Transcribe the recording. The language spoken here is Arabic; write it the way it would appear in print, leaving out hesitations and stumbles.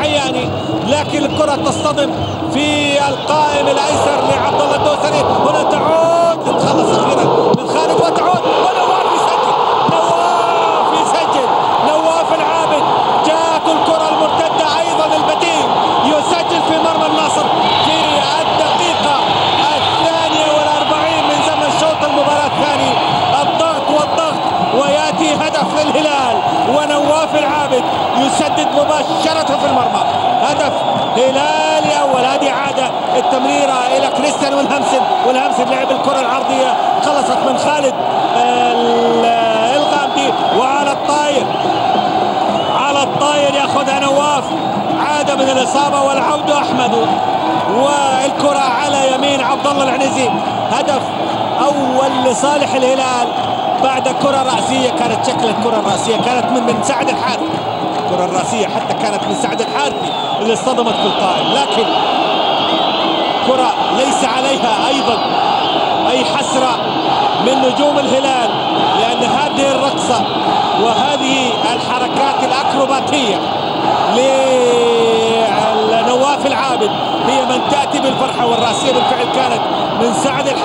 حياني، لكن الكرة تصطدم في القائم الايسر لعبد الله الدوسري. هنا تعود تتخلص اخيرا من خالد وتعود ونواف يسجل. نواف يسجل، نواف العابد جاءت الكرة المرتدة ايضا البديل يسجل في مرمى النصر في الدقيقة 42 من زمن شوط المباراة الثاني. الضغط والضغط وياتي هدف للهلال ونواف العابد يسدد مباشرة في المرمى. هدف هلالي اول. هذه عادة التمريرة الى كريستيان والهمسن لعب الكرة العرضية خلصت من خالد الغامدي وعلى الطاير. على الطاير ياخذها نواف، عاد من الاصابة والعودة احمد والكرة على يمين عبد الله العنزي. هدف اول لصالح الهلال بعد كرة رأسية. كانت شكل الكرة الرأسية كانت من سعد الحارثي. الكرة الرأسية حتى كانت من سعد الحارثي اللي اصطدمت بالقائم، لكن كرة ليس عليها ايضا اي حسرة من نجوم الهلال، لان هذه الرقصة وهذه الحركات الاكروباتية لنواف العابد هي من تأتي بالفرحة، والرأسية بالفعل كانت من سعد الحارثي.